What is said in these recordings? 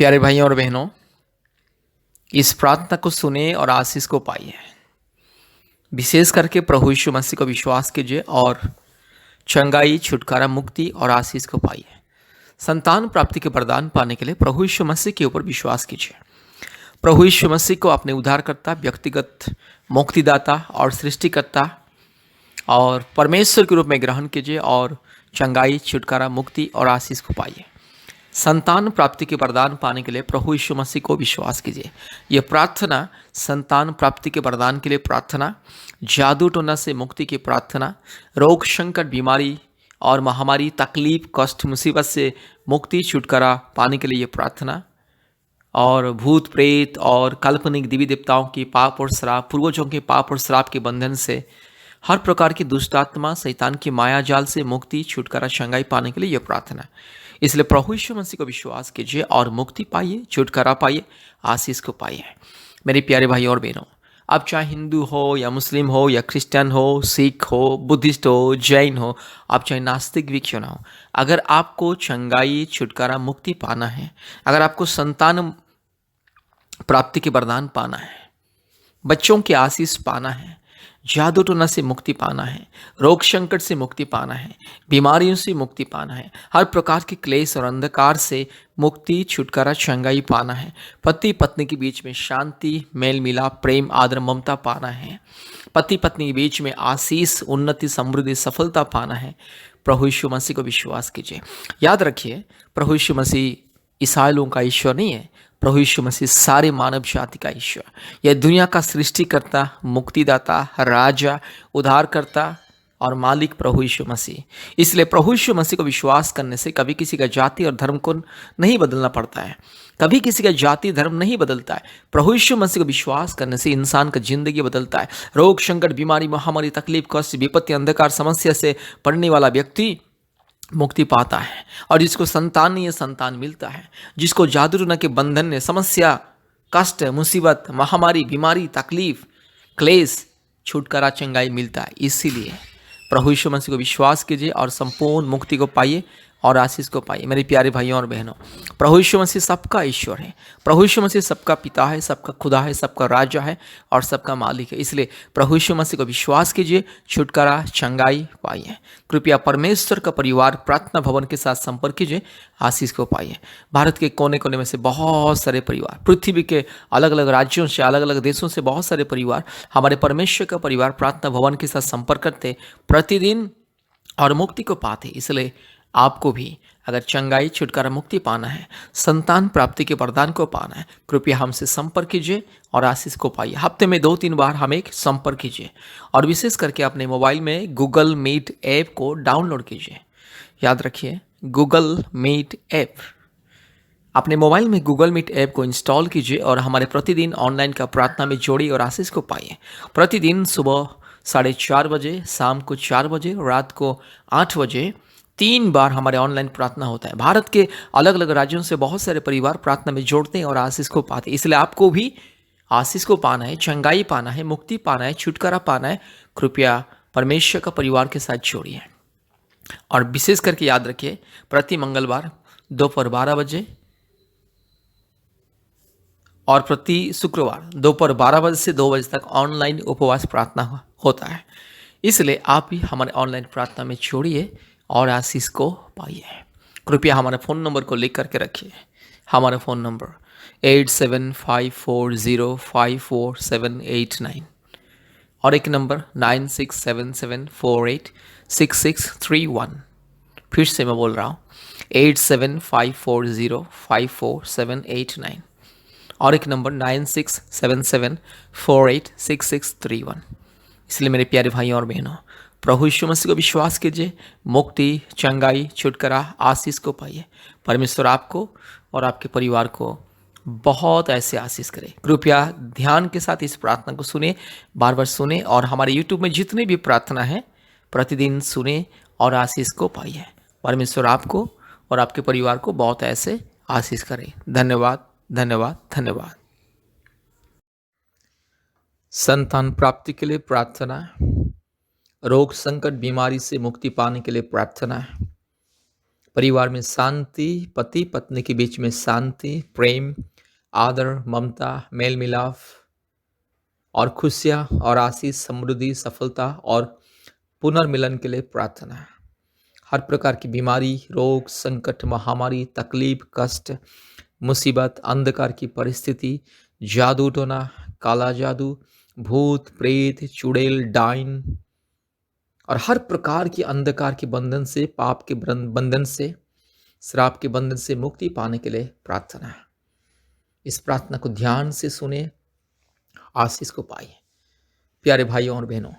प्यारे भाइयों और बहनों, इस प्रार्थना को सुने और आशीष को पाइए। विशेष करके प्रभु यीशु मसीह को विश्वास कीजिए और चंगाई, छुटकारा, मुक्ति और आशीष को पाइए। संतान प्राप्ति के वरदान पाने के लिए प्रभु यीशु मसीह के ऊपर विश्वास कीजिए। प्रभु यीशु मसीह को अपने उद्धारकर्ता, व्यक्तिगत मुक्तिदाता और सृष्टिकर्ता और परमेश्वर के रूप में ग्रहण कीजिए और चंगाई, छुटकारा, मुक्ति और आशीष को पाइए। संतान प्राप्ति के वरदान पाने के लिए प्रभु यीशु मसीह को विश्वास कीजिए। यह प्रार्थना संतान प्राप्ति के वरदान के लिए प्रार्थना, जादू टोना से मुक्ति की प्रार्थना, रोग संकट, बीमारी और महामारी, तकलीफ, कष्ट, मुसीबत से मुक्ति, छुटकारा पाने के लिए यह प्रार्थना, और भूत प्रेत और काल्पनिक देवी देवताओं की पाप और श्राप, पूर्वजों के पाप और श्राप के बंधन से, हर प्रकार की दुष्ट आत्मा, शैतान की माया जाल से मुक्ति, छुटकारा, चंगाई पाने के लिए यह प्रार्थना। इसलिए प्रभु यीशु मसीह को विश्वास कीजिए और मुक्ति पाइए, छुटकारा पाइए, आशीष को पाइए। मेरे प्यारे भाई और बहनों, आप चाहे हिंदू हो या मुस्लिम हो या क्रिश्चियन हो, सिख हो, बुद्धिस्ट हो, जैन हो, आप चाहे नास्तिक भी क्यों ना हो, अगर आपको चंगाई, छुटकारा, मुक्ति पाना है, अगर आपको संतान प्राप्ति के वरदान पाना है, बच्चों की आशीष पाना है, जादू टोना से मुक्ति पाना है, रोग संकट से मुक्ति पाना है, बीमारियों से मुक्ति पाना है, हर प्रकार के क्लेश और अंधकार से मुक्ति, छुटकारा, चंगाई पाना है, पति पत्नी के बीच में शांति, मेल मिलाप, प्रेम, आदर, ममता पाना है, पति पत्नी के बीच में आशीष, उन्नति, समृद्धि, सफलता पाना है, प्रभु यीशु मसीह को विश्वास कीजिए। याद रखिए, प्रभु यीशु मसीह ईसाई लोगों का ईश्वर नहीं है। प्रभु यीशु मसीह सारे मानव जाति का ईश्वर, यह दुनिया का सृष्टिकर्ता, मुक्तिदाता, राजा, उद्धारकर्ता और मालिक प्रभु यीशु मसीह। इसलिए प्रभु यीशु मसीह को विश्वास करने से कभी किसी का जाति और धर्म को नहीं बदलना पड़ता है, कभी किसी का जाति धर्म नहीं बदलता है। प्रभु यीशु मसीह को विश्वास करने से इंसान का जिंदगी बदलता है। रोग संकट, बीमारी, महामारी, तकलीफ, कष्ट, विपत्ति, अंधकार, समस्या से पड़ने वाला व्यक्ति मुक्ति पाता है, और जिसको संतान नहीं है, संतान मिलता है। जिसको जादू टोना के बंधन ने, समस्या, कष्ट, मुसीबत, महामारी, बीमारी, तकलीफ, क्लेश, छुटकारा, चंगाई मिलता है। इसीलिए प्रभु यीशु मसीह को विश्वास कीजिए और संपूर्ण मुक्ति को पाइए और आशीष को पाइए। मेरे प्यारे भाइयों और बहनों, प्रभु यीशु मसीह सबका ईश्वर है, प्रभु यीशु मसीह सबका पिता है, सबका खुदा है, सबका राजा है और सबका मालिक है। इसलिए प्रभु यीशु मसीह को विश्वास कीजिए, छुटकारा, चंगाई पाइए। कृपया परमेश्वर का परिवार प्रार्थना भवन के साथ संपर्क कीजिए, आशीष को पाइए। भारत के कोने कोने में से बहुत सारे परिवार, पृथ्वी के अलग अलग राज्यों से, अलग अलग देशों से बहुत सारे परिवार हमारे परमेश्वर का परिवार प्रार्थना भवन के साथ संपर्क करते प्रतिदिन और मुक्ति को पाते। इसलिए आपको भी अगर चंगाई, छुटकारा, मुक्ति पाना है, संतान प्राप्ति के वरदान को पाना है, कृपया हमसे संपर्क कीजिए और आशीष को पाइए। हफ्ते में 2-3 बार हमें संपर्क कीजिए और विशेष करके अपने मोबाइल में गूगल मीट ऐप को डाउनलोड कीजिए। याद रखिए, गूगल मीट ऐप, अपने मोबाइल में गूगल मीट ऐप को इंस्टॉल कीजिए और हमारे प्रतिदिन ऑनलाइन का प्रार्थना में जोड़िए और आशीष को पाइए। प्रतिदिन सुबह 4:30 बजे, शाम को 4 बजे, रात को 8 बजे 3 बार हमारे ऑनलाइन प्रार्थना होता है। भारत के अलग अलग राज्यों से बहुत सारे परिवार प्रार्थना में जोड़ते हैं और आशीष को पाते हैं। इसलिए आपको भी आशीष को पाना है, चंगाई पाना है, मुक्ति पाना है, छुटकारा पाना है, कृपया परमेश्वर का परिवार के साथ जोड़िए। और विशेष करके याद रखिए, प्रति मंगलवार दोपहर 12 बजे और प्रति शुक्रवार दोपहर 12 बजे से 2 बजे तक ऑनलाइन उपवास प्रार्थना होता है। इसलिए आप भी हमारे ऑनलाइन प्रार्थना में जोड़िए और आशीष को पाइए। कृपया हमारे फ़ोन नंबर को लिख करके रखिए। हमारा फ़ोन नंबर 8754054789 और एक नंबर 9677486631। फिर से मैं बोल रहा हूँ 8754054789 और एक नंबर 9677486631। इसलिए मेरे प्यारे भाइयों और बहनों, प्रभु यीशु मसीह को विश्वास कीजिए, मुक्ति, चंगाई, छुटकारा, आशीष को पाइए। परमेश्वर आपको और आपके परिवार को बहुत ऐसे आशीष करे। कृपया ध्यान के साथ इस प्रार्थना को सुने, बार बार सुने और हमारे यूट्यूब में जितनी भी प्रार्थना है प्रतिदिन सुने और आशीष को पाइए। परमेश्वर आपको और आपके परिवार को बहुत ऐसे आशीष करे। धन्यवाद, धन्यवाद, धन्यवाद। संतान प्राप्ति के लिए प्रार्थना, रोग संकट, बीमारी से मुक्ति पाने के लिए प्रार्थना, परिवार में शांति, पति पत्नी के बीच में शांति, प्रेम, आदर, ममता, मेल मिलाप और खुशियाँ और आशीष, समृद्धि, सफलता और पुनर्मिलन के लिए प्रार्थना। हर प्रकार की बीमारी, रोग, संकट, महामारी, तकलीफ, कष्ट, मुसीबत, अंधकार की परिस्थिति, जादू टोना, काला जादू, भूत, प्रेत, चुड़ैल, डाइन और हर प्रकार की अंधकार के बंधन से, पाप के बंधन से, श्राप के बंधन से मुक्ति पाने के लिए प्रार्थना है। इस प्रार्थना को ध्यान से सुने, आशीष को पाइए। प्यारे भाइयों और बहनों,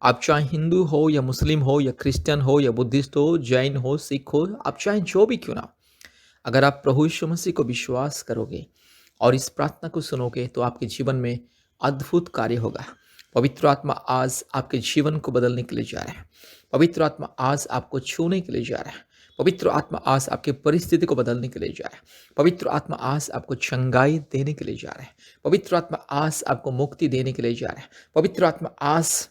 आप चाहे हिंदू हो या मुस्लिम हो या क्रिश्चियन हो या बुद्धिस्ट हो, जैन हो, सिख हो, आप चाहे जो भी क्यों ना, अगर आप प्रभु यीशु मसीह को विश्वास करोगे और इस प्रार्थना को सुनोगे तो आपके जीवन में अद्भुत कार्य होगा। पवित्र आत्मा आज आपके जीवन को बदलने के लिए जा रहा है। पवित्र आत्मा आज आपको छूने के लिए जा रहा है। पवित्र आत्मा आज आपके परिस्थिति को बदलने के लिए जा रहा है। पवित्र आत्मा आज आपको चंगाई देने के लिए जा रहा है। पवित्र आत्मा आज आपको मुक्ति देने के लिए जा रहा है। पवित्र आत्मा आज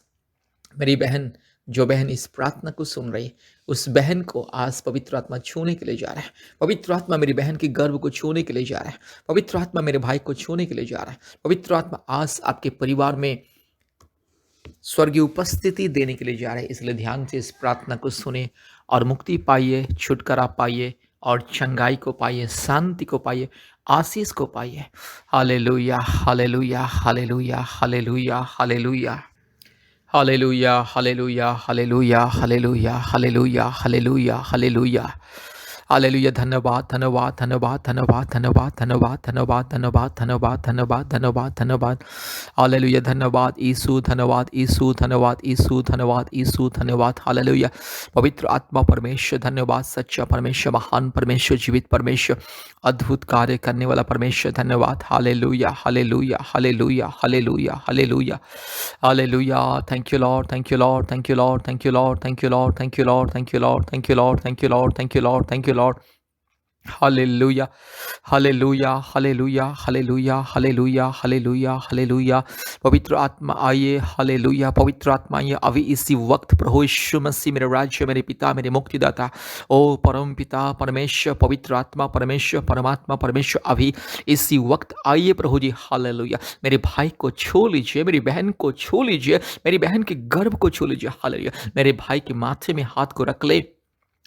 मेरी बहन, जो बहन इस प्रार्थना को सुन रही, उस बहन को आज पवित्र आत्मा छूने के लिए जा रहा है। पवित्र आत्मा मेरी बहन के गर्भ को छूने के लिए जा रहा है। पवित्र आत्मा मेरे भाई को छूने के लिए जा रहा है। पवित्र आत्मा आज आपके परिवार में स्वर्गीय उपस्थिति देने के लिए जा रहा है। इसलिए ध्यान से इस प्रार्थना को सुने और मुक्ति पाइए, छुटकारा पाइए और चंगाई को पाइए, शांति को पाइए, आशीष को पाइए। हालेलुया, हालेलुया, हालेलुया, हालेलुया, हालेलुया, हालेलुया, हालेलुया, हालेलुया, हालेलुया, हालेलुया, हालेलुया, हालेलुया, हालेलुया। धन्यवाद, धन्यवाद, धन्यवाद, धन्यवाद, धन्यवाद, धन्यवाद, धन्यवाद, धन्यवाद, धन्यवाद, धन्यवाद, धन्यवाद, धन्यवाद। हालेलुया, धन्यवाद यीशु, धन्यवाद यीशु, धन्यवाद यीशु, धन्यवाद यीशु, धन्यवाद। हालेलुया। पवित्र आत्मा परमेश्वर, धन्यवाद। सच्चा परमेश्वर, महान परमेश्वर, जीवित परमेश्वर, अद्भुत कार्य करने वाला परमेश्वर, धन्यवाद। हालेलुया, हालेलुया, हालेलुया, हालेलुया, हालेलुया, हालेलुया। Thank you lord, thank you lord, thank you lord, thank you lord, thank you lord, thank you lord, thank you lord, thank you lord, thank you lord, thank you lord, thank you lord. Hallelujah, हालेलुया, हालेलुया, हालेलुया, हालेलुया, हालेलुया, hallelujah. पवित्र आत्मा आइए, hallelujah. पवित्र आत्मा आइए अभी इसी वक्त। प्रभु यीशु मसीह, मेरे राज्य, मेरे पिता, मेरे मुक्तिदाता, ओ परम पिता परमेश्वर, पवित्र आत्मा परमेश्वर, परमात्मा परमेश्वर, अभी इसी वक्त आइए प्रभु जी। हालेलुया। मेरे भाई को छू लीजिए, मेरी बहन को छू लीजिए, मेरी बहन के गर्भ को छू लीजिए। हालेलुया। मेरे भाई के माथे में हाथ को रख ले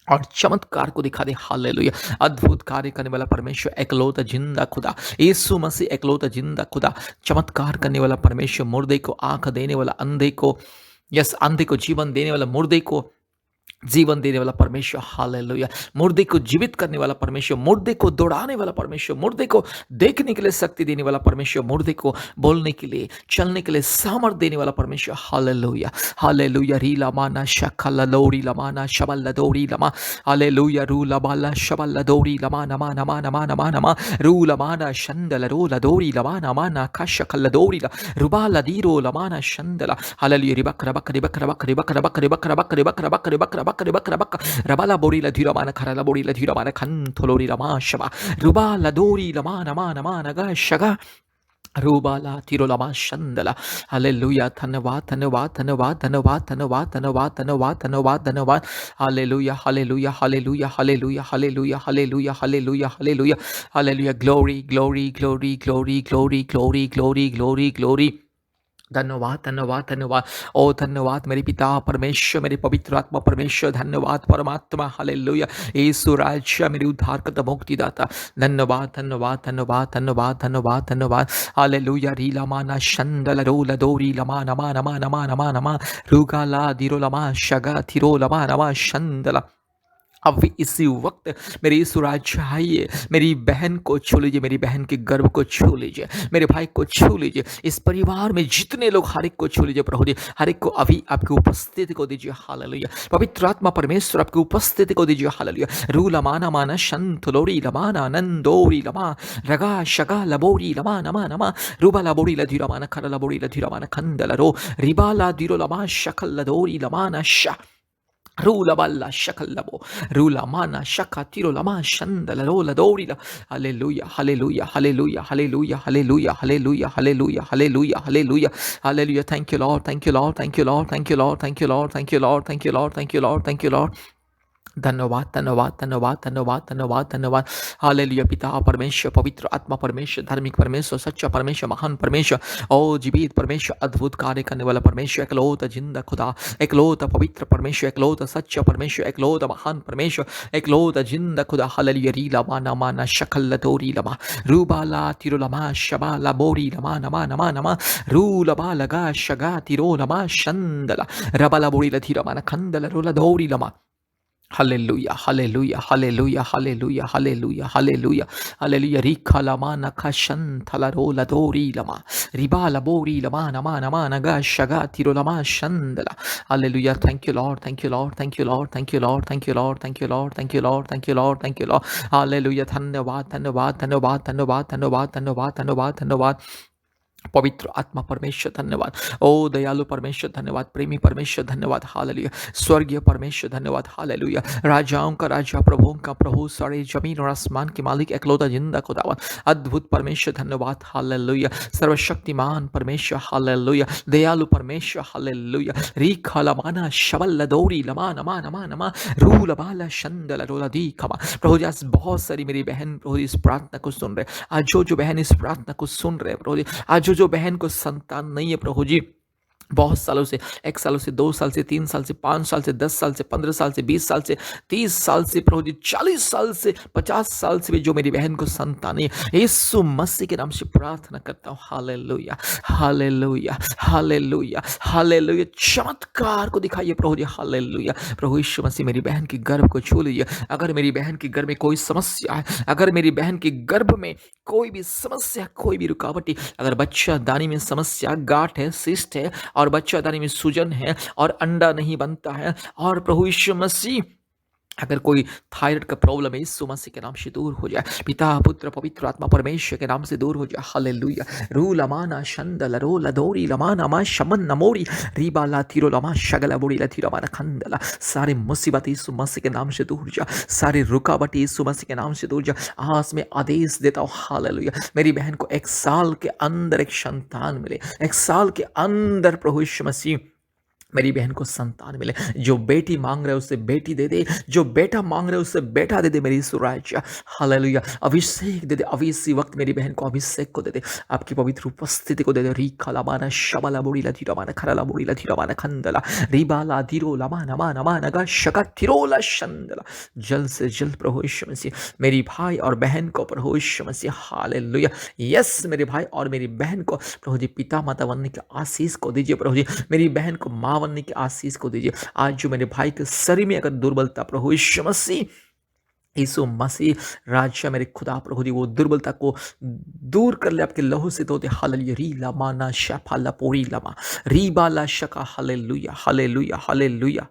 और चमत्कार को दिखा दे। हालेलुया। अद्भुत कार्य करने वाला परमेश्वर, एकलौता जिंदा खुदा, यीशु मसीह एकलौता जिंदा खुदा, चमत्कार करने वाला परमेश्वर, मुर्दे को आंख देने वाला, अंधे को, यस, अंधे को जीवन देने वाला, मुर्दे को जीवन देने वाला परमेश्वर। हालेलुया। मुर्दे को जीवित करने वाला परमेश्वर, मुर्दे को दौड़ाने वाला परमेश्वर, मुर्दे को देखने के लिए शक्ति देने वाला परमेश्वर, मुर्दे को बोलने के लिए, चलने के लिए सामर्थ देने वाला परमेश्वर। Hallelujah, hallelujah. री लमाना शखल लोरी लमाना शबल दौरी लमा। हालेलुया। रू लबाला शबल दौरी लमा नमा नमा नमा नमा नमा। रू लमाना शंदल रो लदौरी लमा नमा ना खशखल दौरी ला रुबा लदीरो लमाना शंदला। हालेलुया। रिबक रबक रिबक रबक रिबक रबक रिबक रबक रिबक रबक रिबक रबक रिबक रबक रबाला बोरी लधीरा मान खराला बोरी लधीरा मान खन थोलोरी रमा शबा रुबा लदोरी लमा नमा नमा नगा शगा रूबाला तिरोलामा शंदला। हालेलुया। धन्यवाद, धन्यवाद, धन्यवाद, धन्यवाद, धन्यवाद, धन्यवाद, धन्यवाद, धन्यवाद, धन्यवाद। हालेलुया, हालेलुया, हालेलुया, हालेलुया, हालेलुया, हालेलुया, हालेलुया, हालेलुया, hallelujah. Glory, glory, glory, glory, glory, glory, glory, glory, glory. धन्यवाद, धन्यवाद, धन्यवाद। ओ धन्यवाद मेरे पिता परमेश्वर, मेरे पवित्र आत्मा परमेश्वर, धन्यवाद परमात्मा। हालेलुया। यीशु राजा, मेरे उद्धारकर्ता, मुक्तिदाता, धन्यवाद, धन्यवाद, धन्यवाद, धन्यवाद, धन्यवाद, धन्यवाद। हालेलुया। रीला माना शंदल रोला दोरी लमा नमा नमा नमा नमा नमा रुगाला दिरो लमा शगा थिरो लमा नमा शंदला। अब इसी वक्त मेरे यीशु राजा आइए, मेरी बहन को छू लीजिए, मेरी बहन के गर्भ को छू लीजिए, मेरे भाई को छू लीजिए, इस परिवार में जितने लोग, हर एक को छू लीजिए प्रभु जी। हर एक को अभी आपकी उपस्थिति को दीजिए। हालेलुया। पवित्र आत्मा परमेश्वर, आपकी उपस्थिति को दीजिए। हालेलुया। रू लमाना माना शंत लोरी लमाना नंदोरी लमा रगा शगा लबोरी लमा नमा नमा रूबा लबोरी लधीरा माना खरा लबोरी लधीरा माना खंदल रो रिबा ला दिरो लमा शकल लदोरी लमाना शा रूला बल्ला शकल लबो रूला माना शका तिरो लमा शंदल रोला दौड़ीला। हालेलुया, हालेलुया, हालेलुया, हालेलुया, हालेलुया, हालेलुया, हालेलुया, हालेलुया, हालेलुया, हालेलुया। Thank you lord, thank you lord, thank you lord, thank you lord, thank you lord, thank you lord, thank you lord, thank you lord, thank you lord. धन्यवाद धन्यवाद धन्यवाद धन्यवाद धन्यवाद धन्यवाद। हालेलुया पिता परमेश्वर, पवित्र आत्मा परमेश्वर, धार्मिक परमेश्वर, सच्चा परमेश्वर, महान परमेश्वर, ओ जीवित परमेश्वर, अद्भुत कार्य करने वाला परमेश्वर, एकलौता जिंदा खुदा, एकलौता पवित्र परमेश्वर, एकलौता सच्चा परमेश्वर, एकलौता महान परमेश्वर, एकलौता जिंदा खुदा। हालेलुया री लमा नमा ना शकल लतोरी लमा रूबाला तिरो लमा शबाला बोरी लमा नमा नमा नमा रू लबा लगा शगा तिरो लमा शंदला रबाला बोरी लथी रमा ना खंदला रोला दौरी लमा। Hallelujah, hallelujah, hallelujah, hallelujah, hallelujah, hallelujah, hallelujah. Rika lama nakashan talaro ladori lama. Riba labori lama nama nama naga shaga tiro lama shandala. Hallelujah. Thank you, Lord. Thank you, Lord. Thank you, Lord. Thank you, Lord. Thank you, Lord. Thank you, Lord. Thank you, Lord. Thank you, Lord. Thank you, Lord. Hallelujah. धन्यवाद धन्यवाद धन्यवाद धन्यवाद धन्यवाद धन्यवाद धन्यवाद धन्यवाद। पवित्र आत्मा परमेश्वर धन्यवाद, ओ दयालु परमेश्वर धन्यवाद, प्रेमी परमेश्वर धन्यवाद। हालेलुया स्वर्गीय परमेश्वर धन्यवाद। हालेलुया राजाओं का राजा, प्रभुओं का प्रभु, सारे जमीन और आसमान के मालिक, एकलौता जिंदा खुदावन, अद्भुत परमेश्वर धन्यवाद। हालेलुया सर्वशक्तिमान परमेश्वर। हालेलुया दयालु परमेश्वर। हालेलुया री खलमाना शबल लदोरी लमा नमा नमा नमा रू लबाला शंदल रोला दी खमा। प्रभु जी आज बहुत सारी मेरी बहन प्रभु जी इस प्रार्थना को सुन रहे, आज जो बहन इस प्रार्थना को सुन रहे प्रभु जी, आज जो बहन को संतान नहीं है प्रभु जी, बहुत सालों से, 1 सालों से, 2 साल से, 3 साल से, 5 साल से, 10 साल से, 15 साल से, 20 साल से, 30 साल से प्रभु जी, 40 साल से, 50 साल से भी जो मेरी बहन को संतान है, यीशु मसीह के नाम से प्रार्थना करता हूँ। हालेलुया हालेलुया हालेलुया हालेलुया चमत्कार को दिखाइए प्रभु जी। हालेलुया प्रभु यीशु मसीह मेरी बहन की गर्भ को छू लीजिए। अगर मेरी बहन की गर्भ में कोई समस्या है, अगर मेरी बहन की गर्भ में कोई भी समस्या, कोई भी रुकावट है, अगर बच्चा दानी में समस्या, गांठ है, सिस्ट है और बच्चादानी में सूजन है और अंडा नहीं बनता है, और प्रभु यीशु मसीह अगर कोई थायराइड का प्रॉब्लम है, यीशु मसीह के नाम से दूर हो जाए, पिता पुत्र पवित्र आत्मा परमेश्वर के नाम से दूर हो जाए। हालेलुया रू लमाना शंदल रो लदोरी लमाना मा शमन नमोरी रीबा लातिरो लमा शगला बोरी लातिरो माना खंदला। सारे मुसीबत यीशु मसीह के नाम से दूर जा, सारे रुकावट यीशु मसीह के नाम से दूर जा। आज मैं आदेश देता हूँ हालेलुया मेरी बहन को 1 साल के अंदर एक संतान मिले, 1 साल के अंदर प्रभु यीशु मसीह मेरी बहन को संतान मिले। जो बेटी मांग रहे उसे बेटी दे दे, जो बेटा मांग रहे उसे बेटा दे दे मेरी सुराजा। हालेलुया अभिषेक दे दे, अभी इसी वक्त मेरी बहन को अभिषेक को दे दे, आपकी पवित्र उपस्थिति को दे दे। री खलाबाना शबला बोड़ी लथी रमाना खरला बोड़ी लथी रमाना खंदला रीबाला धीरो लमा नमा नमा नगा शका थिरोला शंदला। जल्द से जल्द प्रभु यीशु मसीह मेरी भाई और बहन को प्रभु यीशु मसीह हालेलुया यस मेरे भाई और मेरी बहन को प्रभु जी पिता माता बनने की आशीष को दीजिए। प्रभु जी मेरी बहन को माँ बनने की आशीष को दीजिए। आज जो मेरे भाई के शरीर में अगर दुर्बलता प्रभु यीशु मसीह राजा मेरे खुदा प्रभु जी वो दुर्बलता को दूर कर ले आपके लहू से धोते। हालेलुया री लमा ना शफा लपोरी लमा रीबा ला शका। हालेलुया हालेलुया हालेलुया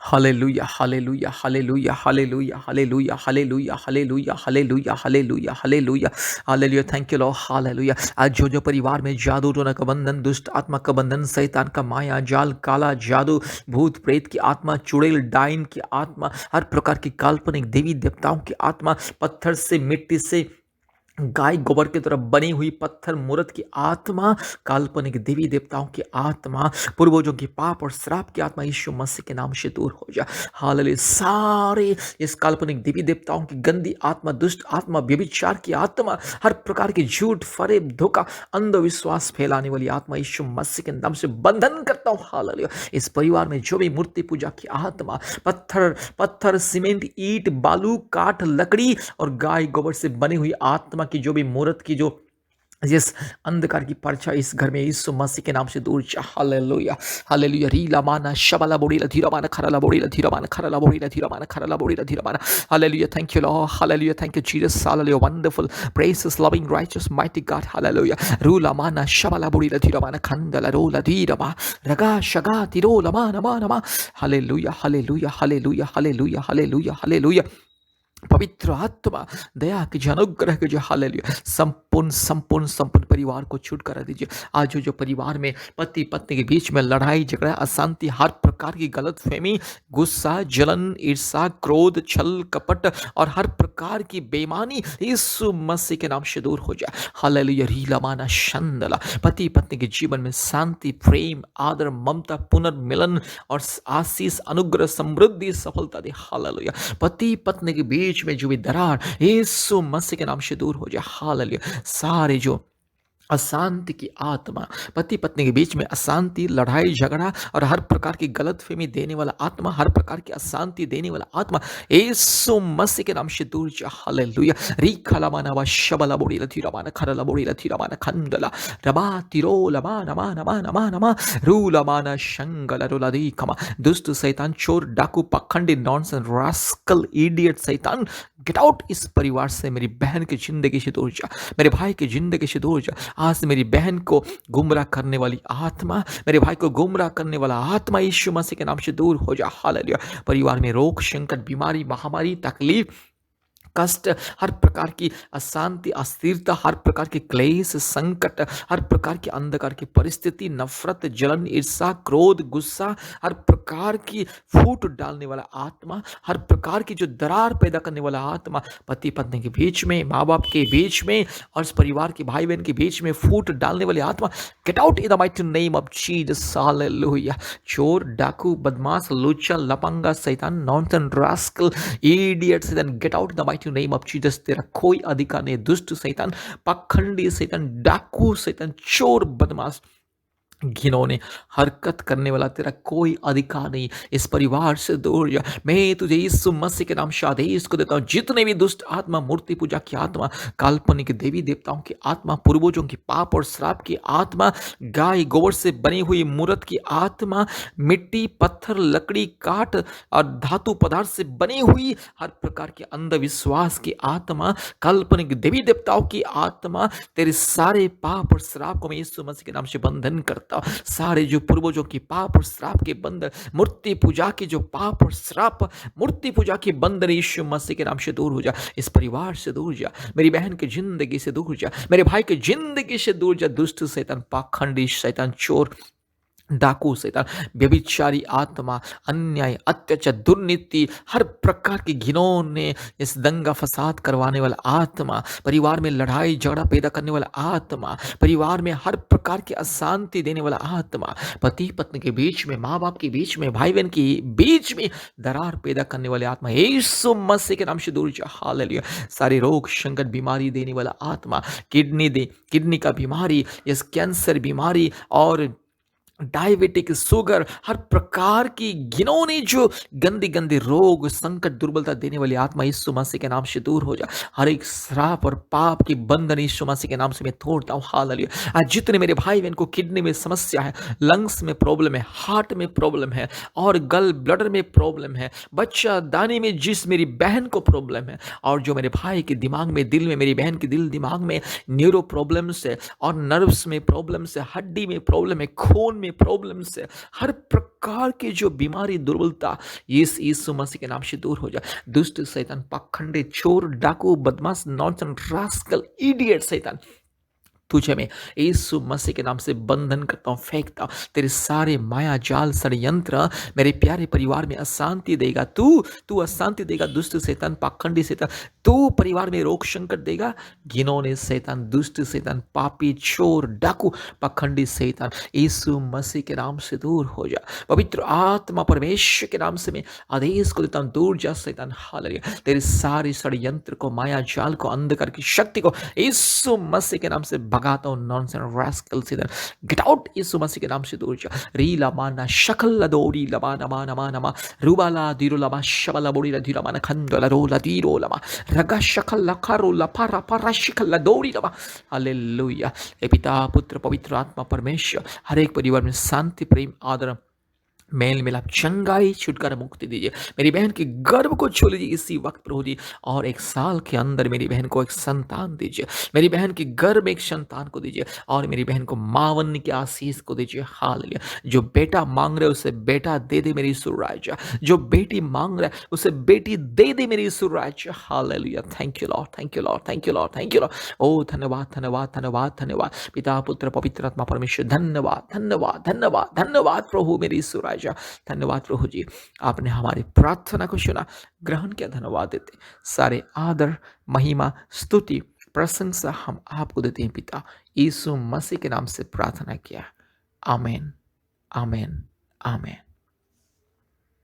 हालेलुया हालेलुया हालेलुया हालेलुया हालेलुया हालेलुया हालेलुया हालेलुया हालेलुया हालेलुया हालेलुया थैंक यू लॉर्ड। हालेलुया आज जो परिवार में जादू टोना का बंधन, दुष्ट आत्मा का बंधन, शैतान का माया जाल, काला जादू, भूत प्रेत की आत्मा, चुड़ैल डाइन की आत्मा, हर प्रकार की काल्पनिक देवी देवताओं की आत्मा, पत्थर से, मिट्टी से, गाय गोबर की तरह बनी हुई पत्थर मूर्त की आत्मा, काल्पनिक देवी देवताओं की आत्मा, पूर्वजों की पाप और श्राप की आत्मा यीशु मसीह के नाम से दूर हो जा। हालेलुया सारे इस काल्पनिक देवी देवताओं की गंदी आत्मा, दुष्ट आत्मा, व्यभिचार की आत्मा, हर प्रकार की झूठ, फरेब, धोखा, अंधविश्वास फैलाने वाली आत्मा यीशु मसीह के नाम से बंधन करता हूँ। हालेलुया इस परिवार में जो भी मूर्ति पूजा की आत्मा, पत्थर सीमेंट, ईंट, बालू, काठ, लकड़ी और गाय गोबर से बनी हुई आत्मा की जो भी मूर्त की जो जिस अंधकार की परछाई इस घर में यीशु मसीह के नाम से दूर जा। हालेलुया हालेलुया री लामाना शबला बोड़ी लधीरा माना खरला बोड़ी लधीरा माना खरला बोड़ी लधीरा माना खरला बोड़ी लधीरा माना। Hallelujah thank you lord. Hallelujah thank you Jesus. Hallelujah wonderful precious loving righteous mighty God. Hallelujah रू लामाना शबला बोड़ी लधीरा माना खंदला रो लधीरा मा रगा शगा तिरो लमा नमा नमा। हालेलुया हालेलुया हालेलुया हालेलुया हालेलुया हालेलुया पवित्र आत्मा दया के जो अनुग्रह के जो हालेलुया संपूर्ण संपूर्ण संपूर्ण परिवार को छुटकारा दीजिए। आज जो परिवार में पति पत्नी के बीच में लड़ाई झगड़ा अशांति हर प्रकार की गलत फहमी गुस्सा जलन ईर्षा क्रोध छल कपट और हर प्रकार की बेईमानी यीशु मसीह के नाम से दूर हो जाए। हालेलुया रीलामाना शंदला पति पत्नी के जीवन में शांति प्रेम आदर ममता पुनर्मिलन और आशीष अनुग्रह समृद्धि सफलता दे। हालेलुया पति पत्नी के बीच में जो भी दरार यीशु मसीह के नाम से दूर हो जाए। हालेलुया सारे जो अशांति की आत्मा पति पत्नी के बीच में अशांति लड़ाई झगड़ा और हर प्रकार की गलतफहमी देने वाला आत्मा हर प्रकार की अशांति देने वाला आत्मा यीशु मसीह के नाम से दूर जा। हालेलुया री खलामाना वा शबला बोड़ी लथी रमाना खरला बोड़ी लथी रमाना खंदला रबा तिरो लमा नमा नमा नमा नमा रू लमाना शंगला रोला दी खमा दुष्ट शैतान चोर डाकू पखंडी नॉनसेंस रास्कल इडियट शैतान गेट आउट इस परिवार से। मेरी बहन की जिंदगी से दूर जा मेरे भाई की जिंदगी से दूर जा। आज से मेरी बहन को गुमराह करने वाली आत्मा मेरे भाई को गुमराह करने वाला आत्मा यीशु मसीह के नाम से दूर हो जा। हालेलुया परिवार में रोग संकट बीमारी महामारी तकलीफ कष्ट हर प्रकार की अशांति अस्थिरता हर प्रकार के क्लेश संकट हर प्रकार की अंधकार की परिस्थिति नफरत जलन ईर्षा क्रोध गुस्सा हर प्रकार की फूट डालने वाला आत्मा हर प्रकार की जो दरार पैदा करने वाला आत्मा पति पत्नी के बीच में माँ बाप के बीच में और इस परिवार के भाई बहन के बीच में फूट डालने वाली आत्मा get out in the mighty name of Jesus hallelujah. चोर डाकू बदमाश लुच्चा लपंगा शैतान नॉनसेंस रास्कल इडियट शैतान get out in the mighty name of Jesus तेरा कोई अधिकार नहीं। दुष्ट शैतान पाखंडी शैतान डाकू शैतान चोर बदमाश घिनौने हरकत करने वाला तेरा कोई अधिकार नहीं। इस परिवार से दूर जा। मैं तुझे यीशु मसीह के नाम से आदेश को देता हूँ जितने भी दुष्ट आत्मा मूर्ति पूजा की आत्मा काल्पनिक देवी देवताओं की आत्मा पूर्वजों की पाप और श्राप की आत्मा गाय गोबर से बनी हुई मूर्त की आत्मा मिट्टी पत्थर लकड़ी काठ और धातु पदार्थ से बनी हुई हर प्रकार के अंधविश्वास की आत्मा काल्पनिक देवी देवताओं की आत्मा तेरे सारे पाप और श्राप को मैं यीशु मसीह के नाम से बंधन करता सारे जो पूर्वजों की पाप और श्राप के बंधन मूर्ति पूजा की जो पाप और श्राप मूर्ति पूजा के बंधन यीशु मसीह के नाम से दूर हो जा। इस परिवार से दूर जा मेरी बहन की जिंदगी से दूर जा मेरे भाई की जिंदगी से दूर जा। दुष्ट शैतान पाखंडी शैतान चोर डाकू शैतान व्यभिचारी आत्मा अन्याय अत्याचार दुर्नीति हर प्रकार की घिनौने इस दंगा फसाद करवाने वाला आत्मा परिवार में लड़ाई झगड़ा पैदा करने वाला आत्मा परिवार में हर प्रकार की अशांति देने वाला आत्मा पति पत्नी के बीच में माँ बाप के बीच में भाई बहन के बीच में दरार पैदा करने वाले आत्मा यीशु मसीह के नाम से दूर जा। हालेलुया सारे रोग संकट बीमारी देने वाला आत्मा किडनी का बीमारी इस कैंसर बीमारी और डायबिटिक शुगर हर प्रकार की घिनौनी जो गंदी गंदी रोग संकट दुर्बलता देने वाली आत्मा यीशु मसीह के नाम से दूर हो जा। हर एक श्राप और पाप की बंधन यीशु मसीह के नाम से मैं तोड़ता हूँ। हालेलुया आज जितने मेरे भाई बहन को किडनी में समस्या है लंग्स में प्रॉब्लम है हार्ट में प्रॉब्लम है और गल ब्लडर में प्रॉब्लम है बच्चा दाने में जिस मेरी बहन को प्रॉब्लम है और जो मेरे भाई के दिमाग में दिल में मेरी बहन के दिल दिमाग में न्यूरो प्रॉब्लम्स है और नर्व्स में प्रॉब्लम्स है हड्डी में प्रॉब्लम है खून में प्रॉब्लम से हर प्रकार की जो बीमारी दुर्बलता इस यीशु मसीह के नाम से दूर हो जाए। दुष्ट शैतान पाखंडी चोर डाकू बदमाश नॉनसेंस रास्कल इडियट शैतान तुझे मैं यीशु मसीह के नाम से बंधन करता हूँ फेंकता हूँ। तेरे सारे माया जाल षड्यंत्र मेरे प्यारे परिवार में अशांति देगा तू अशांति देगा दुष्ट शैतान पाखंडी शैतान तू परिवार में रोग संकट देगा घिनौने शैतान दुष्ट शैतान पापी चोर डाकू पाखंडी शैतान यीशु मसीह के नाम से दूर हो जा। पवित्र आत्मा परमेश्वर के नाम से मैं आदेश को देता हूँ दूर जा शैतान। हालेलुया तेरे सारे षड्यंत्र को माया जाल को अंधकार की शक्ति को यीशु मसीह के नाम से भगाता हूं। नॉनसेंस रास्कल से गेट आउट यीशु मसीह के नाम से दूर जा। रीला माना शकल दोरी लमा नमा नमा नमा रुबाला दिरो लमा शबला बोड़ी धीरा माना खंडला रोला दीरो लमा रगा शकल लखारो लफारा पारा शिकल दोरी लमा। हालेलुया हे पिता पुत्र पवित्र आत्मा परमेश्वर हर एक परिवार में शांति प्रेम आदर मेल मिलाप, चंगाई, छुटकारा, मुक्ति दीजिए। मेरी बहन के गर्भ को छू लीजिए इसी वक्त प्रभु जी, और 1 साल के अंदर मेरी बहन को एक संतान दीजिए। मेरी बहन के गर्भ में एक संतान को दीजिए और मेरी बहन को माँवन्य की आशीष को दीजिए। हालेलुया। जो बेटा माँग रहे उसे बेटा दे दे मेरे यीशु राजा। जो बेटी माँग रहा है उसे बेटी दे दे मेरे यीशु राजा। हालेलुया। Thank you lord, thank you lord, thank you lord, thank you lord. ओह धन्यवाद, धन्यवाद, धन्यवाद, धन्यवाद। पिता, पुत्र, पवित्र आत्मा परमेश्वर, धन्यवाद, धन्यवाद, धन्यवाद, धन्यवाद प्रभु मेरे यीशु राजा। धन्यवाद प्रभु जी, आपने हमारी प्रार्थना को सुना, ग्रहण किया। धन्यवाद देते, सारे आदर, महिमा, स्तुति, प्रशंसा हम आपको देते हैं पिता। यीशु मसीह के नाम से प्रार्थना किया। आमीन, आमीन, आमीन।